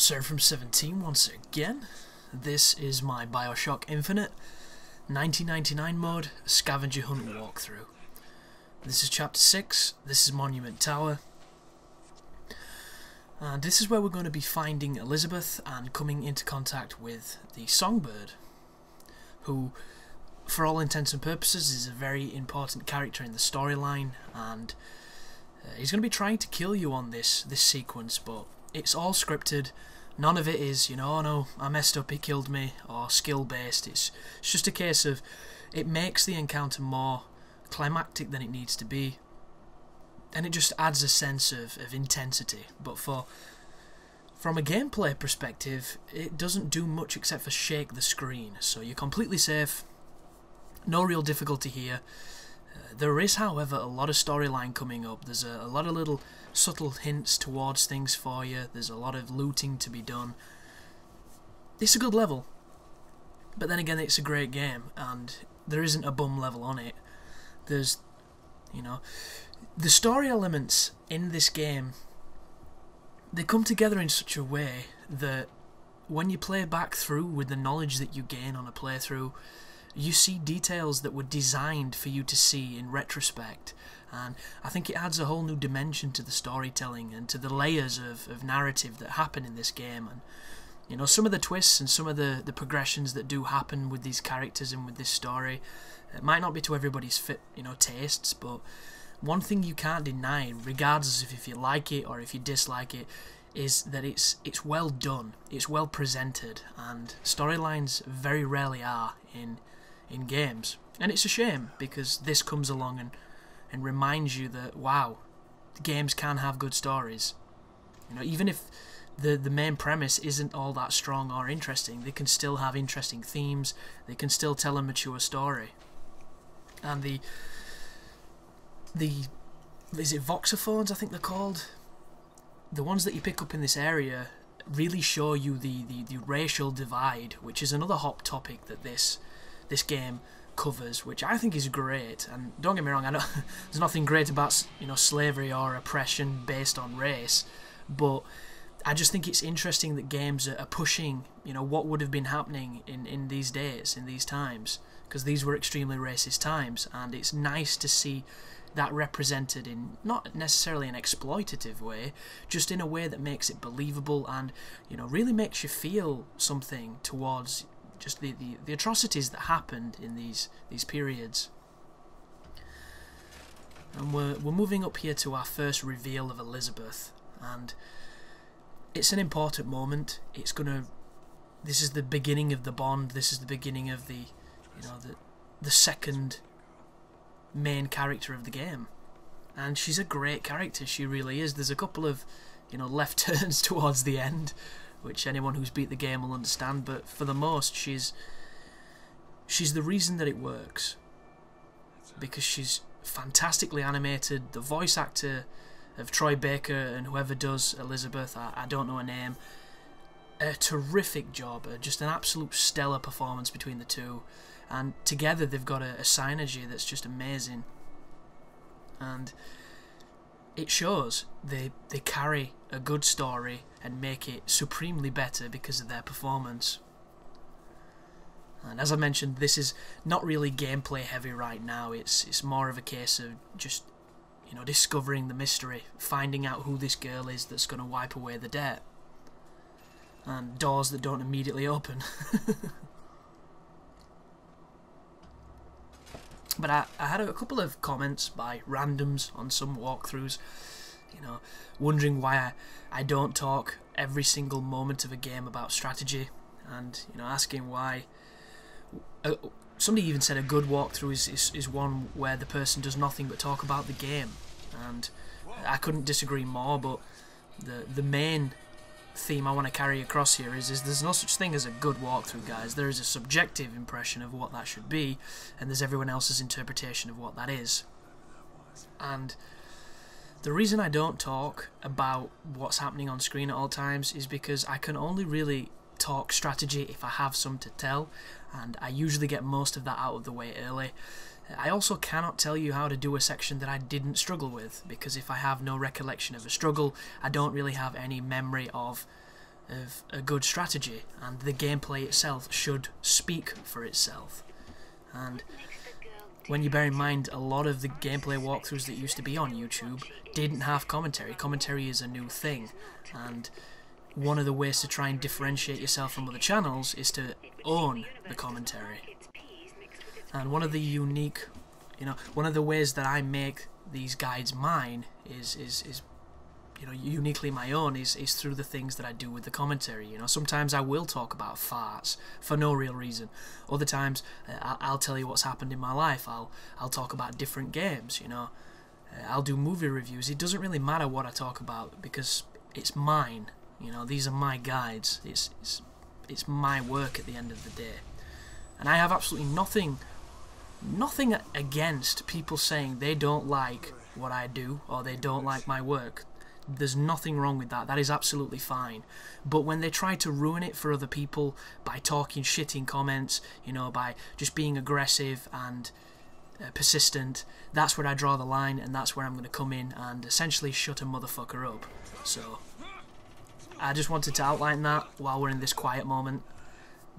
Sir from 17 once again. This is my Bioshock Infinite 1999 mode Scavenger Hunt walkthrough. This is chapter 6, this is Monument Tower, and this is where we're going to be finding Elizabeth and coming into contact with the Songbird, who for all intents and purposes is a very important character in the storyline, and he's going to be trying to kill you on this sequence, but it's all scripted. None of it is, you know, oh no, I messed up, he killed me, or skill-based. It's just a case of, it makes the encounter more climactic than it needs to be, and it just adds a sense of intensity. But from a gameplay perspective, it doesn't do much except for shake the screen, so you're completely safe, no real difficulty here. There is, however, a lot of storyline coming up. There's a lot of little subtle hints towards things for you. There's a lot of looting to be done. It's a good level, but then again, it's a great game, and there isn't a bum level on it. There's, you know, the story elements in this game, they come together in such a way that when you play back through with the knowledge that you gain on a playthrough, you see details that were designed for you to see in retrospect, and I think it adds a whole new dimension to the storytelling and to the layers of narrative that happen in this game. And you know, some of the twists and some of the progressions that do happen with these characters and with this story, it might not be to everybody's tastes, but one thing you can't deny, regardless of if you like it or if you dislike it, is that it's well done, it's well presented, and storylines very rarely are in games. And it's a shame, because this comes along and reminds you that, wow, games can have good stories. You know, even if the main premise isn't all that strong or interesting, they can still have interesting themes, they can still tell a mature story. And the is it voxophones, I think they're called? The ones that you pick up in this area really show you the racial divide, which is another hot topic that this game covers, which I think is great. And don't get me wrong, I know there's nothing great about, you know, slavery or oppression based on race, but I just think it's interesting that games are pushing, you know, what would have been happening in these days, in these times, because these were extremely racist times, and it's nice to see that represented in not necessarily an exploitative way, just in a way that makes it believable and, you know, really makes you feel something towards just the atrocities that happened in these periods. And we're moving up here to our first reveal of Elizabeth, and it's an important moment. This is the beginning of the bond. This is the beginning of the second main character of the game, and she's a great character. She really is. There's a couple of, you know, left turns towards the end, which anyone who's beat the game will understand, but for the most, she's the reason that it works, because she's fantastically animated. The voice actor of Troy Baker and whoever does Elizabeth, I don't know her name, a terrific job, just an absolute stellar performance between the two, and together they've got a synergy that's just amazing, and it shows. They carry a good story and make it supremely better because of their performance. And as I mentioned, this is not really gameplay heavy right now. It's more of a case of just, you know, discovering the mystery, finding out who this girl is that's going to wipe away the debt, and doors that don't immediately open. But I had a couple of comments by randoms on some walkthroughs, you know, wondering why I don't talk every single moment of a game about strategy, and, you know, asking why. Somebody even said a good walkthrough is one where the person does nothing but talk about the game, and I couldn't disagree more. But the main theme I want to carry across here is there's no such thing as a good walkthrough, guys. There is a subjective impression of what that should be, and there's everyone else's interpretation of what that is. And the reason I don't talk about what's happening on screen at all times is because I can only really talk strategy if I have some to tell, and I usually get most of that out of the way early. I also cannot tell you how to do a section that I didn't struggle with, because if I have no recollection of a struggle, I don't really have any memory of of a good strategy, and the gameplay itself should speak for itself. And when you bear in mind a lot of the gameplay walkthroughs that used to be on YouTube didn't have commentary. Commentary is a new thing, and one of the ways to try and differentiate yourself from other channels is to own the commentary. And one of the unique, one of the ways that I make these guides mine is uniquely my own is through the things that I do with the commentary. Sometimes I will talk about farts for no real reason. Other times I'll tell you what's happened in my life. I'll talk about different games. I'll do movie reviews. It doesn't really matter what I talk about because it's mine. These are my guides. It's my work at the end of the day, and I have absolutely nothing against people saying they don't like what I do or they don't like my work. There's nothing wrong with that. That is absolutely fine. But when they try to ruin it for other people by talking shit in comments, by just being aggressive and persistent, that's where I draw the line, and that's where I'm going to come in and essentially shut a motherfucker up. So I just wanted to outline that while we're in this quiet moment,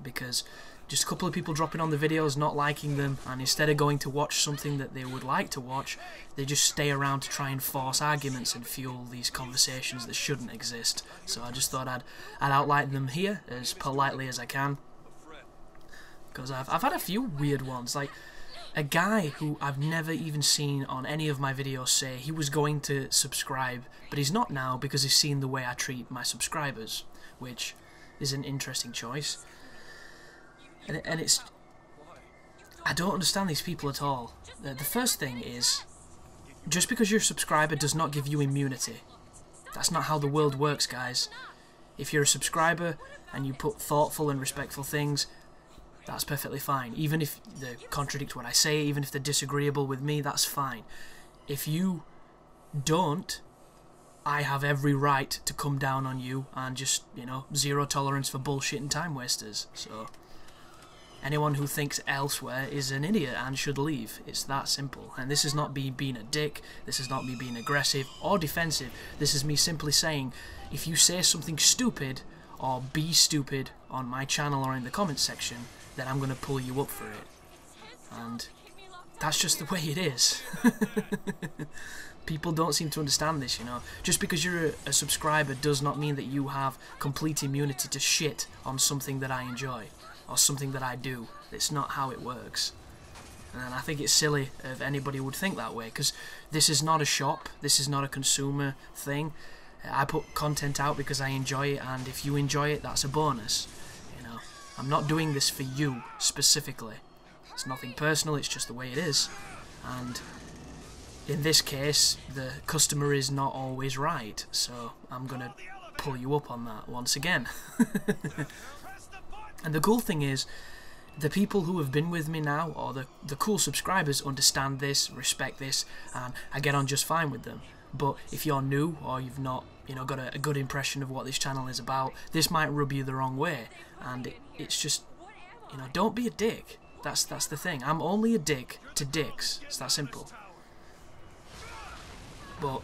because just a couple of people dropping on the videos, not liking them, and instead of going to watch something that they would like to watch, they just stay around to try and force arguments and fuel these conversations that shouldn't exist. So I just thought I'd outline them here as politely as I can, because I've had a few weird ones, like a guy who I've never even seen on any of my videos say he was going to subscribe, but he's not now because he's seen the way I treat my subscribers, which is an interesting choice. And it's... I don't understand these people at all. The first thing is, just because you're a subscriber does not give you immunity. That's not how the world works, guys. If you're a subscriber and you put thoughtful and respectful things, that's perfectly fine. Even if they contradict what I say, even if they're disagreeable with me, that's fine. If you don't, I have every right to come down on you and just, zero tolerance for bullshit and time wasters. So anyone who thinks elsewhere is an idiot and should leave. It's that simple. And this is not me being a dick, this is not me being aggressive or defensive. This is me simply saying, if you say something stupid or be stupid on my channel or in the comments section, then I'm going to pull you up for it. And that's just the way it is. People don't seem to understand this, Just because you're a subscriber does not mean that you have complete immunity to shit on something that I enjoy or something that I do. It's not how it works. And I think it's silly if anybody would think that way, because this is not a shop, this is not a consumer thing. I put content out because I enjoy it, and if you enjoy it, that's a bonus. I'm not doing this for you specifically. It's nothing personal, it's just the way it is. And in this case, the customer is not always right, so I'm gonna pull you up on that once again. And the cool thing is, the people who have been with me now, or the cool subscribers, understand this, respect this, and I get on just fine with them. But if you're new, or you've not got a good impression of what this channel is about, this might rub you the wrong way. And it's just, don't be a dick. That's the thing. I'm only a dick to dicks. It's that simple. But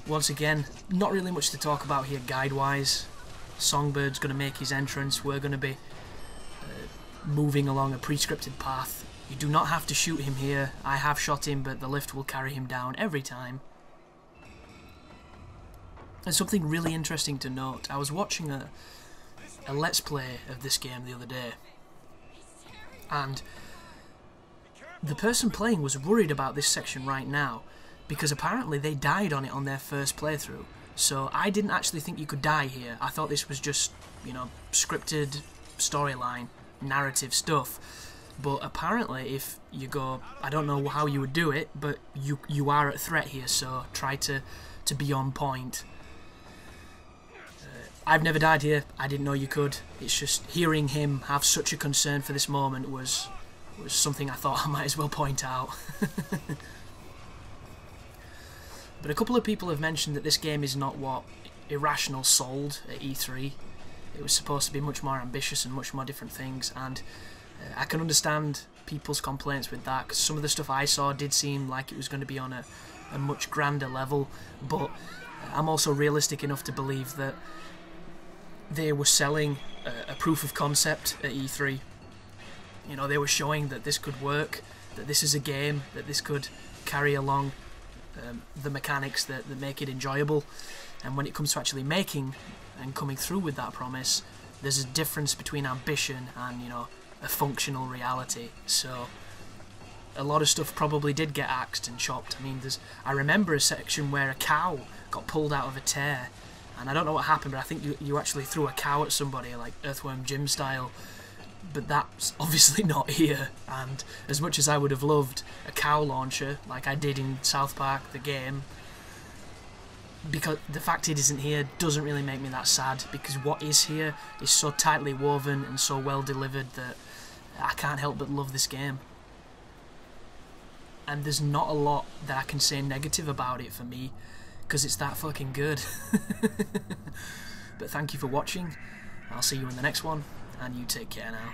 once again, not really much to talk about here guide-wise. Songbird's going to make his entrance. We're going to be moving along a pre-scripted path. You do not have to shoot him here. I have shot him, but the lift will carry him down every time. And something really interesting to note, I was watching a Let's Play of this game the other day, and the person playing was worried about this section right now, because apparently they died on it on their first playthrough. So I didn't actually think you could die here. I thought this was just, scripted storyline, narrative stuff. But apparently if you go, I don't know how you would do it, but you are at threat here, so try to be on point. I've never died here. I didn't know you could. It's just hearing him have such a concern for this moment was something I thought I might as well point out. But a couple of people have mentioned that this game is not what Irrational sold at E3. It was supposed to be much more ambitious and much more different things, and I can understand people's complaints with that, because some of the stuff I saw did seem like it was going to be on a much grander level, but I'm also realistic enough to believe that they were selling a proof of concept at E3. You know, they were showing that this could work, that this is a game, that this could carry along the mechanics that make it enjoyable. And when it comes to actually making and coming through with that promise, there's a difference between ambition and, you know, a functional reality. So a lot of stuff probably did get axed and chopped. I mean, I remember a section where a cow got pulled out of a tear, and I don't know what happened, but I think you actually threw a cow at somebody, like Earthworm Jim style. But that's obviously not here, and as much as I would have loved a cow launcher, like I did in South Park, the game, because the fact it isn't here doesn't really make me that sad, because what is here is so tightly woven and so well delivered that I can't help but love this game. And there's not a lot that I can say negative about it for me, because it's that fucking good. But thank you for watching. I'll see you in the next one, and you take care now.